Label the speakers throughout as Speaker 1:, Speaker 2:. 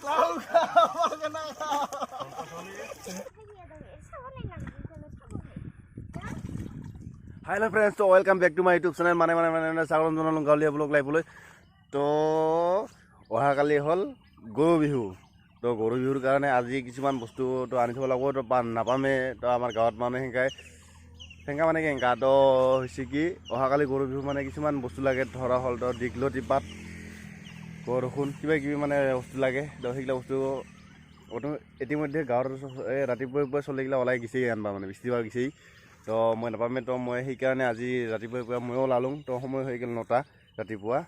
Speaker 1: Hello friends, so welcome back to my YouTube channel. Mane Sagon Jonalung Galia Blog Live Bolo. To অহাকালি হল গৰু বিহু তো গৰু বিহুৰ কাৰণে আজি কিছুমান বস্তু তো আনি থব লাগিব তো নাপামে তো আমাৰ গাঁৱত মানুহে হেংকা মানে কি হেংকা তো হৈছে কি অহাকালি গৰু বিহু মানে কিছুমান বস্তু লাগে ধৰা হল তো দীঘলতি পাত বৰষুণ কিবা কিবি মানে বস্তু লাগে তো সেইগিলা বস্তু ইতিমধ্যে গাঁৱৰ ৰাতিপুৱাই চলিগিলা ওলাই গেছেই আনবা মানে বৃষ্টিবাৰ গেছেই তো মই নাপামে তো মই সেইকাৰণে আজি ৰাতিপুৱাই ময়ো ওলালোঁ তো সময় হৈ গ'ল 9টা ৰাতিপুৱা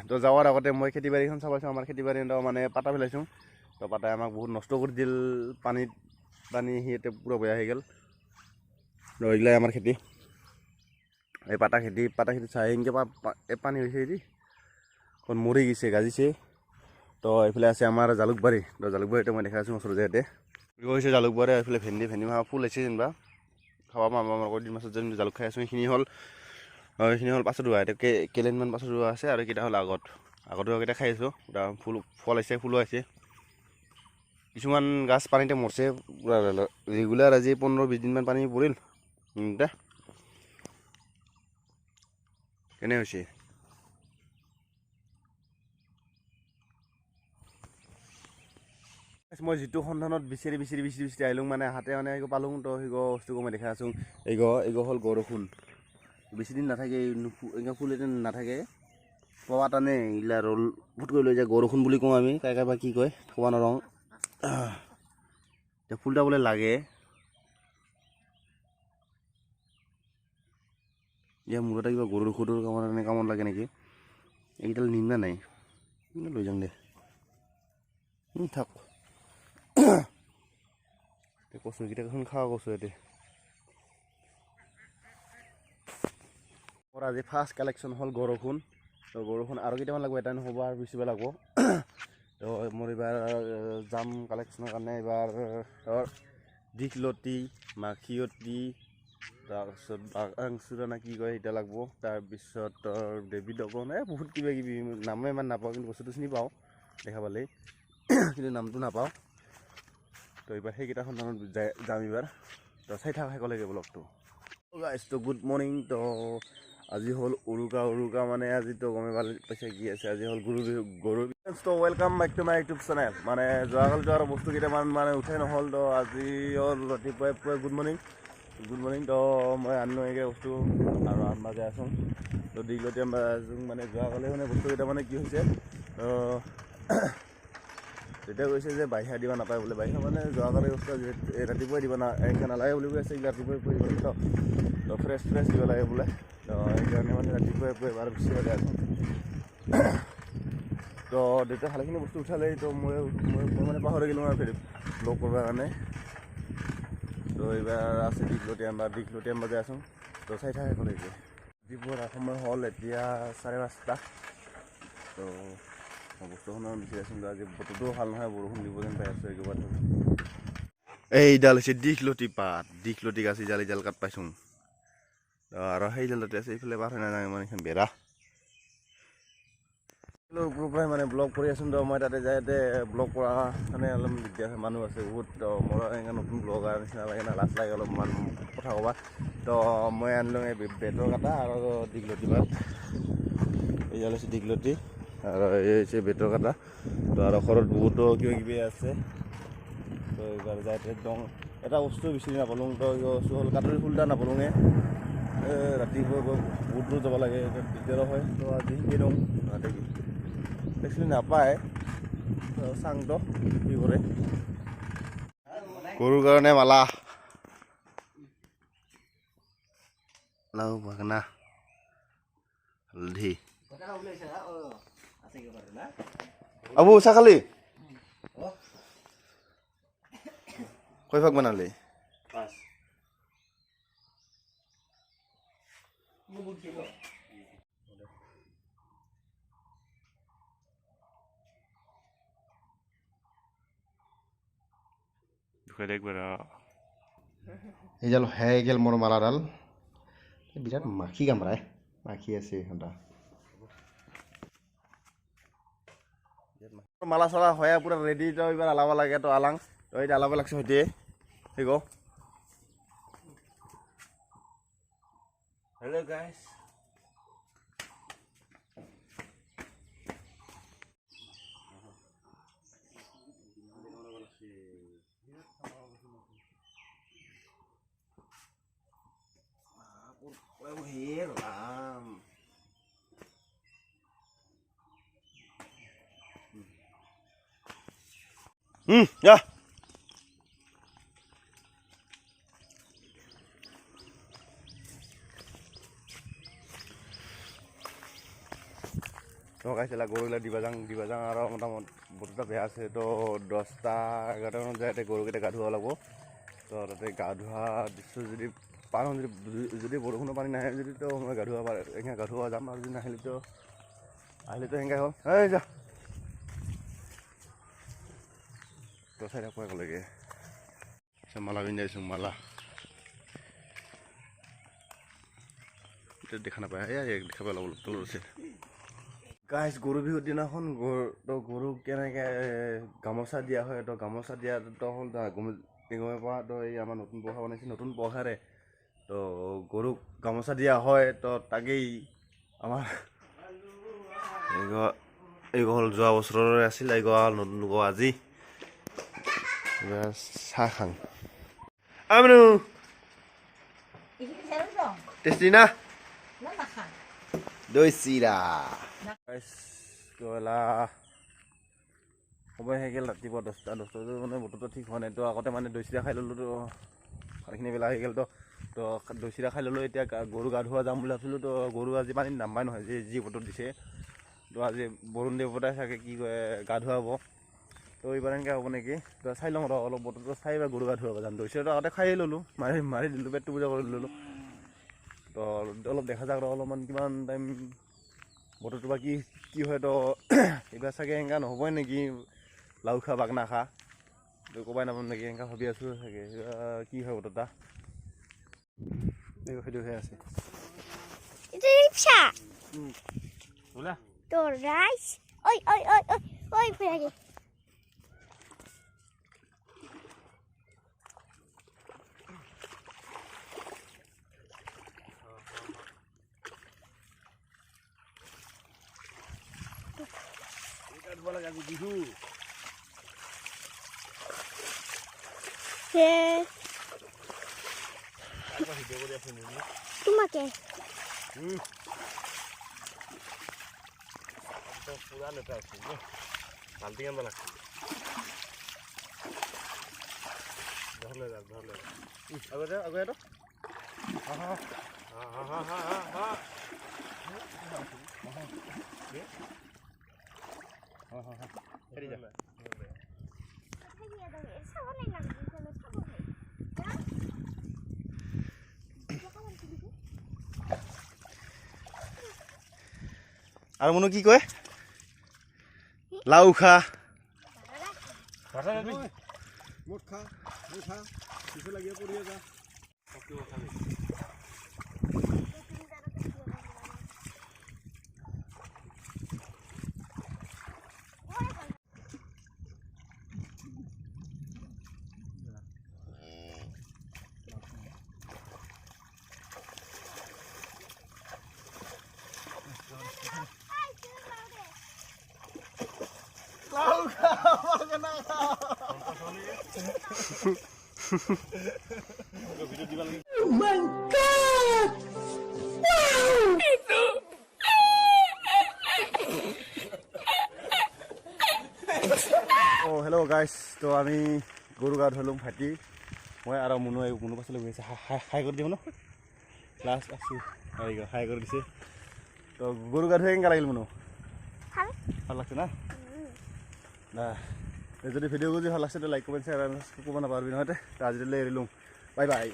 Speaker 1: তো যাওয়ার আগতে মই খেতি বাড়িখন চাবাইছোঁ আমার খেতি বাড়ি মানে পাতা পেলাইছোঁ তো পাতাই আমাক বহুত নষ্ট কৰি দিল পানী সিহঁতে পুরো বেয়া হৈ গ'ল তো এইগিলাই আমার খেতি এই পাতা খেতি চাই এনেকৈ পানী হৈছে এটি এখন মৰি গৈছে গাজিছে তো এইফালে আছে আমাৰ জালুকবাৰী তো জালুকবাৰীটো মই দেখাইছোঁ ওচৰতে ইয়াতে গৈছে জালুকবাৰী এইফালে ভেন্দি মাহ ফুল হৈছে যেনিবা খাব আমাৰ দিন মাছত যেন জালুক খাই আছোঁ এইখিনি হ'ল পাছত ৰোৱা এতিয়া কেলেনমান পাছত ৰোৱা আছে আৰু কেইটা হ'ল আগত কেইটা খাই আছোঁ ফল আহিছে ফুলো আহিছে কিছুমান গাছ পানীতে মৰছে পুৰা ৰেগুলাৰ আজি 15-20 দিনমান পানী পৰিল কেনে হৈছে মই যিটো সন্ধানত বিচাৰি আহিলোঁ মানে হাতে মানে পালোঁ তো সেই বস্তুকো মই দেখাই আছোঁ এই হ'ল বৰষুণ বেছি দিন নাথাকে এনেকৈ ফুল এদিন নাথাকে পোৱা টানে এইগিলা ৰ'ল ফুট কৰি লৈ যায় বৰষুণ বুলি কওঁ আমি কাইবা কি কয় থবা নৰওঁ এতিয়া ফুলটা বোলে লাগে এতিয়া মূৰতে কিবা গৰুৰ ঔষধৰ কামত লাগে নেকি এইকেইডাল নিম না নাই লৈ যাম দে থাক কচু এইকেইটাখন খাওঁ কচু এতিয়া আজি ফাৰ্ষ্ট কালেকশ্যন হ'ল বৰষুণ তো বৰষুণ আৰু কেইটামান লাগিব এটা নহ'ব আৰু বেছিব লাগিব তো মোৰ এইবাৰ যাম কালেকশ্যনৰ কাৰণে এইবাৰ দীঘলতি মাখিয়তী তাৰপিছত বাগাংচুৰা নে কি কয় সেইটা লাগিব তাৰপিছত ডেভিড অকণ বহুত কিবা কিবি নামে ইমান নাপাওঁ কিন্তু বস্তুটো চিনি পাওঁ দেখা পালেই কিন্তু নামটো নাপাওঁ তো এইবাৰ সেইকেইটা সন্ধানত যাম এইবাৰ তো চাই থাকা শেষলৈকে ব্লগটো গাইজ তো গুড মৰ্ণিং তো আজি হ'ল উৰুকা মানে আজি তো গমে পাইছে কি আছে আজি হ'ল গৰু বিহু তো welcome back to my YouTube channel মানে যোৱাকালিতো আৰু বস্তু কেইটামান মানে উঠাই নহ'ল তো আজি হ'ল ৰাতিপুৱাই গুড মৰ্ণিং তো মই আনিলোঁ এইকেইটা বস্তু আৰু আনবাগে আছোঁ তো দীঘলতি আছোঁ মানে যোৱাকালি মানে বস্তু কেইটা মানে কি হৈছে তেতিয়া কৈছে যে বাহিৰা দিব নাপায় বোলে বাহিৰা মানে যোৱাকালি বস্তু ৰাতিপুৱাই দিব নালাগে বুলি কৈ আছে ৰাতিপুৱাই দিব লাগে তো ফ্ৰেছ দিব লাগে বোলে তো সেইকাৰণে মানে ৰাতিপুৱাই এবাৰ বেছি লাগে আছোঁ তো দেউতাই ভালেখিনি বস্তু উঠালেই তো মই মানে পাহৰি গ'লোঁ আৰু ব্লগ কৰিবৰ কাৰণে তো এইবাৰ আছে দীঘলতি আনবা আছোঁ তো চাই থাকে কৰিছে ৰাতিপুৱাৰ সময় হ'ল এতিয়া 5:30 তো বস্তুখনৰ বিচাৰি আছোঁ আজি বতৰটোও ভাল নহয় বৰষুণ দিব যেন পাই আছোঁ একেবাৰে এইডাল হৈছে দীঘলতি গাছ জাল কাট পাইছোঁ আৰু সেইডালতে আছে এইফালে পাৰ হৈ নাযাওঁ মানে এখন বেৰা ওপৰৰ পৰাই মানে ব্লগ কৰি আছোঁ তো মই তাতে যাই ব্লগ কৰা মানে অলপ দিগদাৰ মানুহ আছে বহুত তো মোৰ এনেকৈ নতুন ব্লগাৰ নিচিনা লাগে না লাজ লাগে অলপমান কথা ক'বা তো মই আনিলোঁ এই বেতৰ কাটা আৰু দীঘলতি পাত এইডাল হৈছে দীঘলতি আৰু এই হৈছে বেতৰ কাটা তো আৰু ঘৰত বহুতো কিবা কিবি আছে তো এইবাৰ যাই একদম এটা বস্তু বিচাৰি নাপালোঁ তো বস্তু হ'ল কাঠৰি ফুলটা নাপালোঁগে ৰাতিপুৱা বহুত দূৰ যাব লাগে দিগদাৰো হয় তো আজি শিকি দিওঁ তাতে কি একচুৱেলি নাপায় চাংটো কি কৰে গৰুৰ কাৰণে মালা লাও বাগনা হালধি আবু চাহ খালি কয় ভাগ বনালি এইডাল হে গেল মোৰ মালাডাল বিৰাট মাখি কামৰাই মাখি আছে সিহঁতা মালা চালা হয় পুরা রেডি তো এবার আলাবা লাগে তো আলাং তো এটা আলাবা লাগছে হইতে ঠিক আছে হ্যালো গাইস ya. তো গাইছে গরুগুলা দিবাজাং আর মোটামুটি বতৰটা বেয়া আছে তো 10টা 11টা মানত যায় গৰুকেইটা গা ধুৱাব লাগিব তো তাতে গা ধোৱা দৃশ্য যদি পাৰোঁ যদি বৰষুণৰ পানী নাহে যদি তো মই গা ধুৱা যাম আৰু যদি নাহিলেতো সেনেকৈ হ'ল এই যা তো চাই থাকোঁ একেলগে মালা পিন্ধাইছোঁ মালা দেখা নাপায় দেখা পাই অলপ তলত আছে গাইজ গৰু বিহুৰ দিনাখন গৰুক কেনেকৈ গামোচা দিয়া হয় তো গামোচা দিয়াটো হ'ল গমে পোৱা তো এই আমাৰ নতুন পঘা বনাইছে নতুন পঘাৰে তো গৰুক গামোচা দিয়া হয় তো তাকেই আমাৰ এই হ'ল যোৱা বছৰৰে আছিল এই হ'ল নতুন আজি চাহ খাং আমনু টেষ্টি না দৈ চিৰা সময় হৈ গ'ল ৰাতিপুৱা 10টা মানে বতৰটো ঠিক হোৱা নাই তো আগতে মানে দৈ চিৰা খাই ল'লোঁ তো খানাখিনি বেলা হৈ গ'ল তো দৈ চিৰা খাই ল'লোঁ এতিয়া গৰু গা ধোৱা যাম বুলি ভাবিছিলোঁ তো গৰু আজি পানীত নাম্বাই নহয় যি বতৰ দিছে তো আজি বৰুণ দেৱতাই চাগে কি কয় গা ধুৱাব তো এইবাৰ এনেকৈ হ'ব নেকি তো চাই লওঁ ৰ অলপ বতৰটো চাই বা গৰু গা ধুৱাব যাম দৈ চিৰাটো আগতে খাই ল'লোঁ মাৰি দিলোঁ পেটটো পূজা কৰি ল'লোঁ তো অলপ দেখা যাওক অলপমান কিমান টাইম বতৰটো বা কি হয় তো এইবাৰ চাগে এনেকুৱা নহ'বই নেকি লাও খা বাগনা খা তো ক'বাই নাপাম নেকি এনেকুৱা ভাবি আছোঁ চাগে কি হয় বতৰটা সেইটো হৈ আছে
Speaker 2: তোর রাইস ওই ওই ওই ওই ওই ফিরে গে তোমাকে
Speaker 1: পুরা লেটা আছে বালতি আনবা লাগছে ধরলে আগে তো আৰু মনো কি কয় লাউ খা
Speaker 3: মোট খা কিছু লাগিয়ে পড়িয়ে যা
Speaker 1: হেল্ল' গাইছ তো আমি গৰু গা ধুলোঁ ভাইটি মই আৰু মুনু পাছলৈ গৈ আছে হাই কৰি দিওঁ ন লাষ্ট আছোঁ হাই কৰি দিছে তো গৰু গা ধুই কেনেকুৱা লাগিল মুনু ভাল লাগছে না যদি ভিডিঅ' যদি ভাল লাগছে তো লাইক কমেণ্ট শ্বেয়াৰ ক'ব নাপাহৰিবি নহয় তো আজিলৈ এৰিলোঁ বাই বাই